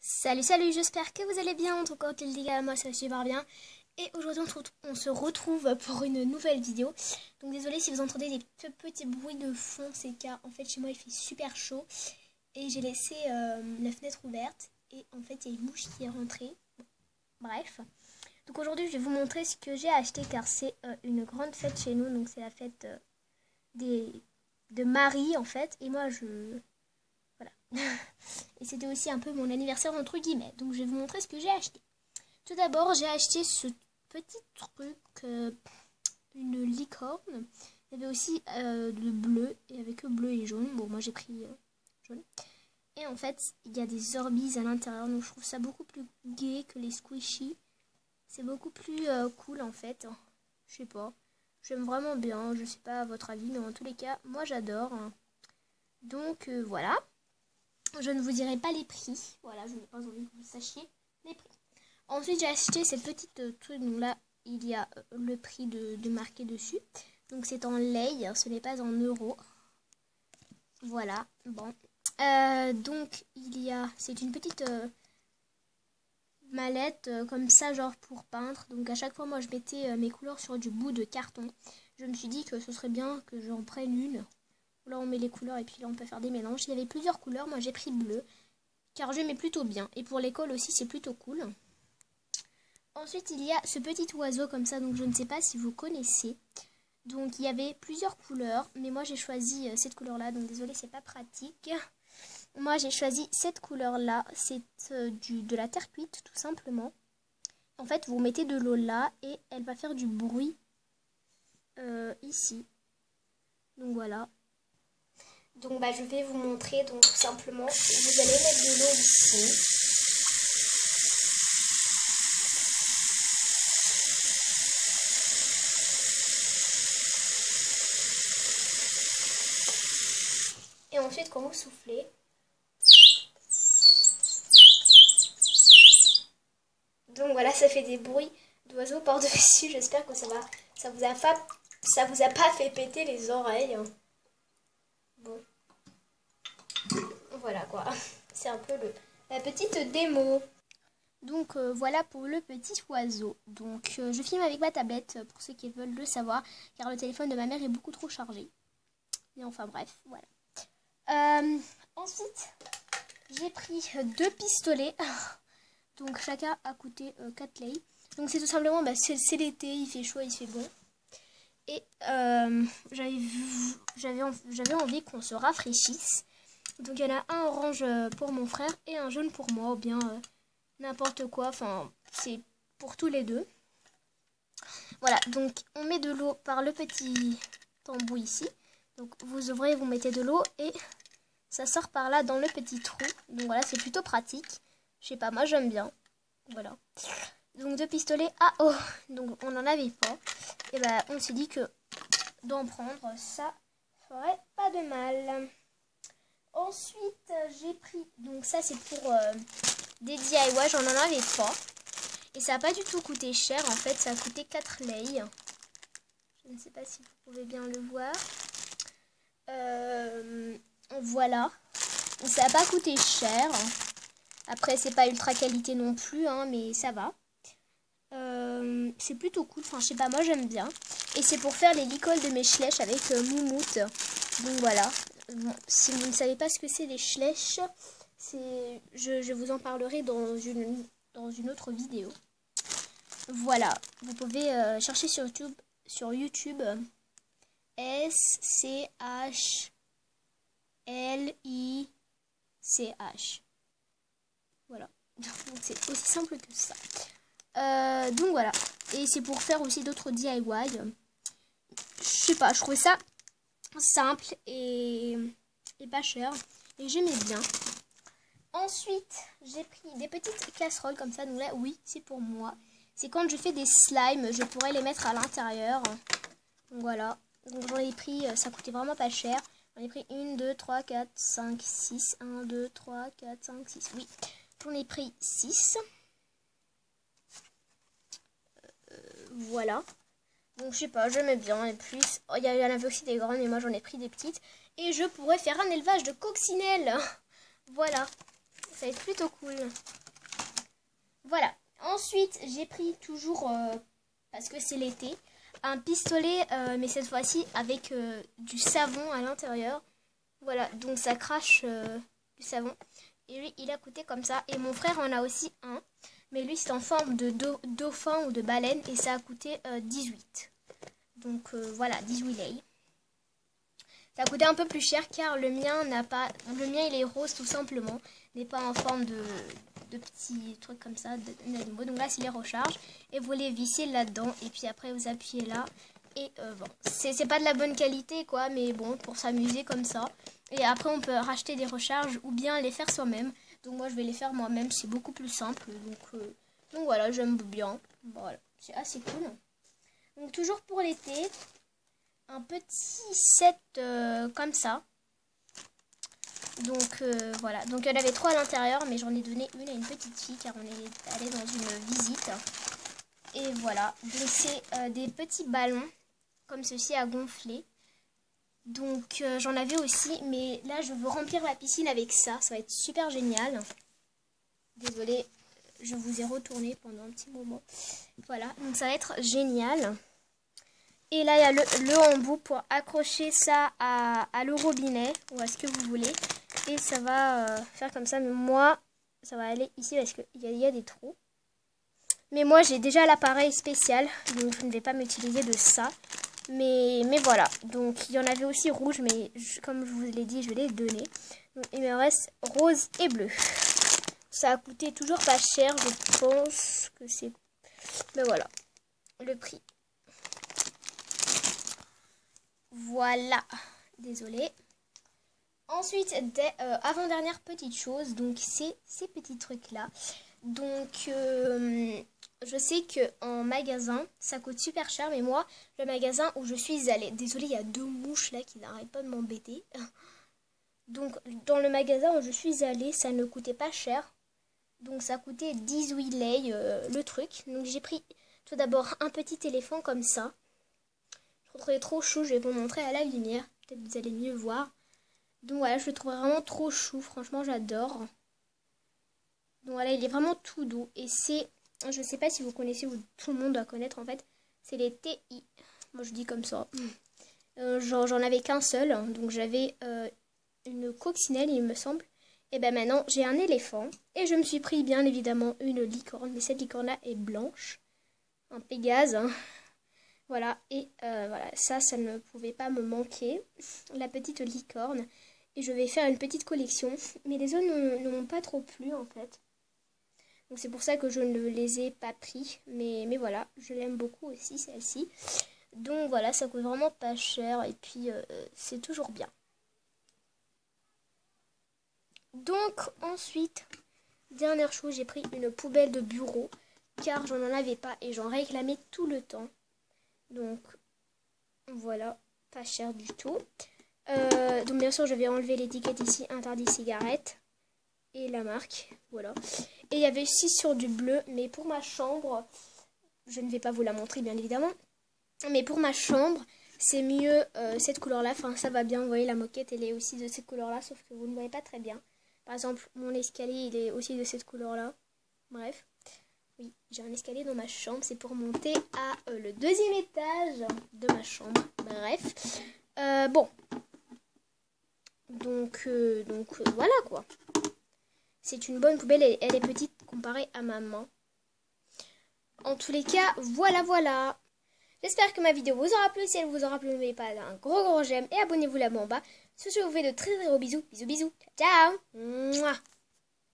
Salut, salut, j'espère que vous allez bien. En tout cas, les gars, moi ça va super bien. Et aujourd'hui, on se retrouve pour une nouvelle vidéo. Donc, désolé si vous entendez des petits bruits de fond, c'est car en fait, chez moi il fait super chaud. Et j'ai laissé la fenêtre ouverte. Et en fait, il y a une mouche qui est rentrée. Bref. Donc, aujourd'hui, je vais vous montrer ce que j'ai acheté car c'est une grande fête chez nous. Donc, c'est la fête de Marie en fait. Et moi, voilà. Et c'était aussi un peu mon anniversaire entre guillemets. Donc je vais vous montrer ce que j'ai acheté. Tout d'abord, j'ai acheté ce petit truc, une licorne. Il y avait aussi le bleu, et il n'y avait que bleu et jaune. Bon, moi j'ai pris jaune. Et en fait, il y a des Orbeez à l'intérieur. Donc je trouve ça beaucoup plus gai que les squishy. C'est beaucoup plus cool en fait. Je sais pas. J'aime vraiment bien. Je sais pas à votre avis, mais en tous les cas, moi j'adore. Donc voilà. Je ne vous dirai pas les prix. Voilà, je n'ai pas envie que vous sachiez les prix. Ensuite, j'ai acheté cette petite truc. Donc là, il y a le prix de marqué dessus. Donc c'est en lei, ce n'est pas en euros. Voilà, bon. Donc il y a, c'est une petite mallette comme ça, genre pour peindre. Donc à chaque fois, moi je mettais mes couleurs sur du bout de carton. Je me suis dit que ce serait bien que j'en prenne une. Là on met les couleurs et puis là on peut faire des mélanges. Il y avait plusieurs couleurs, moi j'ai pris bleu car je mets plutôt bien. Et pour l'école aussi c'est plutôt cool. Ensuite il y a ce petit oiseau comme ça, donc je ne sais pas si vous connaissez. Donc il y avait plusieurs couleurs, mais moi j'ai choisi cette couleur là, donc désolé c'est pas pratique. Moi j'ai choisi cette couleur là, c'est de la terre cuite tout simplement. En fait vous mettez de l'eau là et elle va faire du bruit ici. Donc voilà. Donc je vais vous montrer, donc tout simplement, vous allez mettre de l'eau ici. Et ensuite quand vous soufflez, donc voilà, ça fait des bruits d'oiseaux par-dessus. J'espère que ça vous a pas fait péter les oreilles. Bon. Voilà quoi, c'est un peu la petite démo. Donc voilà pour le petit oiseau. Donc je filme avec ma tablette pour ceux qui veulent le savoir, car le téléphone de ma mère est beaucoup trop chargé. Et enfin bref, voilà. Ensuite, j'ai pris 2 pistolets. Donc chacun a coûté 4 lei. Donc c'est tout simplement, c'est l'été, il fait chaud, il fait bon. Et j'avais envie qu'on se rafraîchisse. Donc il y en a un orange pour mon frère et un jaune pour moi, ou bien n'importe quoi, enfin c'est pour tous les deux. Voilà, donc on met de l'eau par le petit embout ici. Donc vous ouvrez, vous mettez de l'eau et ça sort par là dans le petit trou. Donc voilà, c'est plutôt pratique. Je sais pas, moi j'aime bien. Voilà. Donc 2 pistolets à eau. Donc on n'en avait pas. Et on s'est dit que d'en prendre, ça ferait pas de mal. Ensuite, j'ai pris, donc ça c'est pour des DIY, j'en avais pas. Et ça n'a pas du tout coûté cher, en fait, ça a coûté 4 lei. Je ne sais pas si vous pouvez bien le voir. Voilà. Donc, ça n'a pas coûté cher. Après, c'est pas ultra qualité non plus, hein, mais ça va. C'est plutôt cool, enfin je sais pas, moi j'aime bien. Et c'est pour faire les licoles de mes schlèches avec Moumoute. Donc voilà. Bon, si vous ne savez pas ce que c'est les schlèches, je vous en parlerai dans une autre vidéo. Voilà, vous pouvez chercher sur YouTube SCHLICH. Voilà, donc c'est aussi simple que ça. Donc voilà, et c'est pour faire aussi d'autres DIY. Je sais pas, je trouvais ça simple et pas cher, et j'aimais bien. Ensuite, j'ai pris des petites casseroles comme ça. Donc là, oui, c'est pour moi. C'est quand je fais des slimes, je pourrais les mettre à l'intérieur. Donc voilà. Donc j'en ai pris, ça coûtait vraiment pas cher. J'en ai pris 1, 2, 3, 4, 5, 6. 1, 2, 3, 4, 5, 6. Oui, j'en ai pris 6. Voilà. Donc je sais pas, j'aimais bien. Et puis, il y en avait aussi des grandes, et moi j'en ai pris des petites. Et je pourrais faire un élevage de coccinelles. Voilà. Ça va être plutôt cool. Voilà. Ensuite, j'ai pris toujours, parce que c'est l'été, un pistolet, mais cette fois-ci avec du savon à l'intérieur. Voilà, donc ça crache du savon. Et lui, il a coûté comme ça. Et mon frère en a aussi un. Mais lui, c'est en forme de dauphin ou de baleine. Et ça a coûté 18. Donc voilà, 18 lei. Ça a coûté un peu plus cher car le mien n'a pas... Le mien, il est rose tout simplement. N'est pas en forme de petits trucs comme ça, d'animaux. Donc là, c'est les recharges. Et vous les vissez là-dedans. Et puis après, vous appuyez là. Et bon, c'est pas de la bonne qualité, quoi. Mais bon, pour s'amuser comme ça. Et après, on peut racheter des recharges ou bien les faire soi-même. Donc moi, je vais les faire moi-même. C'est beaucoup plus simple. Donc voilà, j'aime bien. Voilà, c'est assez cool. Donc toujours pour l'été, un petit set comme ça. Donc voilà, donc il y en avait 3 à l'intérieur, mais j'en ai donné une à une petite fille car on est allé dans une visite. Et voilà, donc c'est des petits ballons comme ceci à gonfler. Donc j'en avais aussi, mais là je veux remplir la piscine avec ça, ça va être super génial. Désolée, je vous ai retourné pendant un petit moment. Voilà, donc ça va être génial. Et là, il y a le embout pour accrocher ça à le robinet ou à ce que vous voulez. Et ça va faire comme ça. Mais moi, ça va aller ici parce qu'il y a des trous. Mais moi, j'ai déjà l'appareil spécial. Donc, je ne vais pas m'utiliser de ça. Mais voilà. Donc, il y en avait aussi rouge. Mais comme je vous l'ai dit, je l'ai donné. Donc, il me reste rose et bleu. Ça a coûté toujours pas cher. Je pense que c'est... Mais voilà. Le prix. Voilà, désolée. Ensuite, avant-dernière petite chose, donc c'est ces petits trucs-là. Donc, je sais qu'en magasin, ça coûte super cher, mais moi, le magasin où je suis allée... Désolée, il y a 2 mouches là qui n'arrêtent pas de m'embêter. Donc, dans le magasin où je suis allée, ça ne coûtait pas cher. Donc, ça coûtait 18 lei le truc. Donc, j'ai pris tout d'abord un petit éléphant comme ça. Je le trouvais trop chou, je vais vous montrer à la lumière. Peut-être que vous allez mieux voir. Donc voilà, je le trouve vraiment trop chou. Franchement, j'adore. Donc voilà, il est vraiment tout doux. Et c'est, je ne sais pas si vous connaissez ou tout le monde doit connaître en fait. C'est les TI. Moi, je dis comme ça. J'en avais qu'un seul. Donc j'avais une coccinelle, il me semble. Et ben maintenant, j'ai un éléphant. Et je me suis pris bien évidemment une licorne. Mais cette licorne-là est blanche. Un Pégase. Hein. Voilà, et voilà, ça ne pouvait pas me manquer, la petite licorne. Et je vais faire une petite collection, mais les autres ne m'ont pas trop plu en fait. Donc c'est pour ça que je ne les ai pas pris, mais voilà, je l'aime beaucoup aussi celle-ci. Donc voilà, ça coûte vraiment pas cher et puis c'est toujours bien. Donc ensuite, dernière chose, j'ai pris une poubelle de bureau, car je n'en avais pas et j'en réclamais tout le temps. Donc, voilà, pas cher du tout. Donc, bien sûr, je vais enlever l'étiquette ici, interdit cigarette. Et la marque, voilà. Et il y avait aussi sur du bleu, mais pour ma chambre, je ne vais pas vous la montrer, bien évidemment. Mais pour ma chambre, c'est mieux cette couleur-là. Enfin, ça va bien, vous voyez, la moquette, elle est aussi de cette couleur-là, sauf que vous ne voyez pas très bien. Par exemple, mon escalier, il est aussi de cette couleur-là. Bref. Oui, j'ai un escalier dans ma chambre, c'est pour monter à le 2e étage de ma chambre. Bref, bon. Donc voilà quoi. C'est une bonne poubelle, elle est petite comparée à ma main. En tous les cas, voilà. J'espère que ma vidéo vous aura plu. Si elle vous aura plu, n'oubliez pas un gros j'aime et abonnez-vous là-bas en bas. Sur ce, je vous fais de très gros bisous. Bisous. Ciao. Mouah.